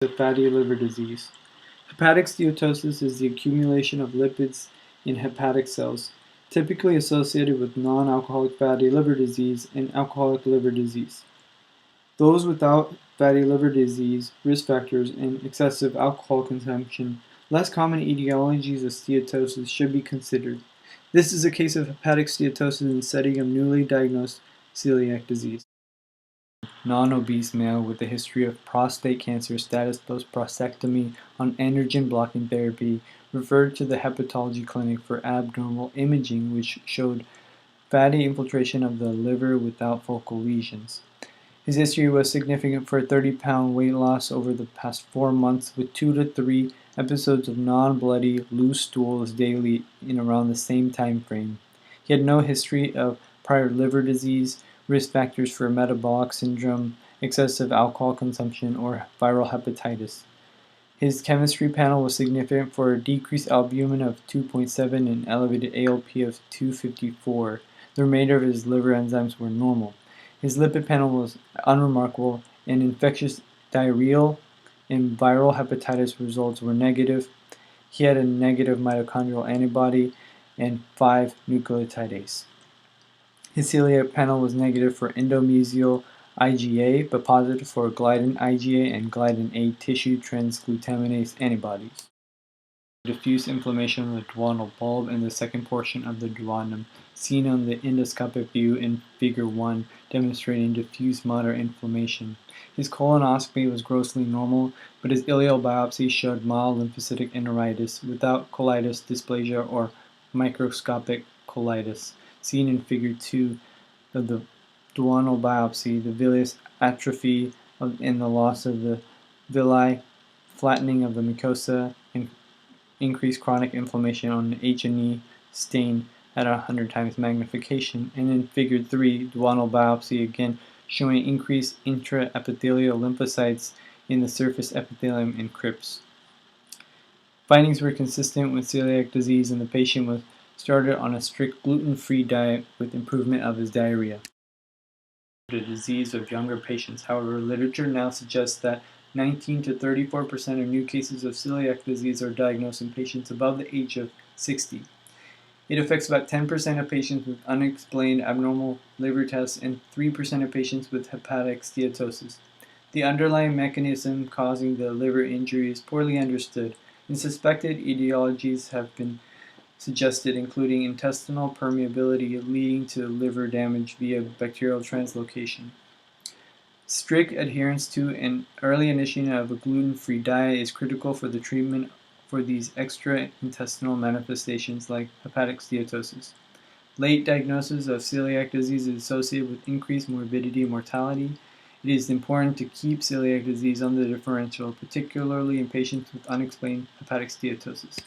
of fatty liver disease. Hepatic steatosis is the accumulation of lipids in hepatic cells, typically associated with non-alcoholic fatty liver disease and alcoholic liver disease. Those without fatty liver disease, risk factors, and excessive alcohol consumption, less common etiologies of steatosis should be considered. This is a case of hepatic steatosis in the setting of newly diagnosed celiac disease. Non-obese male with a history of prostate cancer status post-prostatectomy on androgen-blocking therapy referred to the hepatology clinic for abnormal imaging which showed fatty infiltration of the liver without focal lesions. His history was significant for a 30-pound weight loss over the past 4 months with 2 to 3 episodes of non-bloody loose stools daily in around the same time frame. He had no history of prior liver disease, risk factors for metabolic syndrome, excessive alcohol consumption, or viral hepatitis. His chemistry panel was significant for a decreased albumin of 2.7 and elevated ALP of 254. The remainder of his liver enzymes were normal. His lipid panel was unremarkable, and infectious diarrheal and viral hepatitis results were negative. He had a negative mitochondrial antibody and 5 nucleotidase. His celiac panel was negative for endomysial IgA, but positive for gliadin IgA and gliadin A tissue transglutaminase antibodies. Diffuse inflammation of the duodenal bulb and the second portion of the duodenum, seen on the endoscopic view in Figure 1, demonstrating diffuse moderate inflammation. His colonoscopy was grossly normal, but his ileal biopsy showed mild lymphocytic enteritis without colitis dysplasia or microscopic colitis, seen in Figure 2 of the duodenal biopsy, the villus atrophy and the loss of the villi, flattening of the mucosa, and increased chronic inflammation on an H&E stain at 100 times magnification, and in Figure 3, duodenal biopsy again showing increased intraepithelial lymphocytes in the surface epithelium and crypts. Findings were consistent with celiac disease, and the patient was started on a strict gluten-free diet with improvement of his diarrhea. The disease of younger patients. However, literature now suggests that 19 to 34% of new cases of celiac disease are diagnosed in patients above the age of 60. It affects about 10% of patients with unexplained abnormal liver tests and 3% of patients with hepatic steatosis. The underlying mechanism causing the liver injury is poorly understood, and suspected etiologies have been suggested, including intestinal permeability leading to liver damage via bacterial translocation. Strict adherence to and early initiation of a gluten-free diet is critical for the treatment for these extraintestinal manifestations like hepatic steatosis. Late diagnosis of celiac disease is associated with increased morbidity and mortality. It is important to keep celiac disease on the differential, particularly in patients with unexplained hepatic steatosis.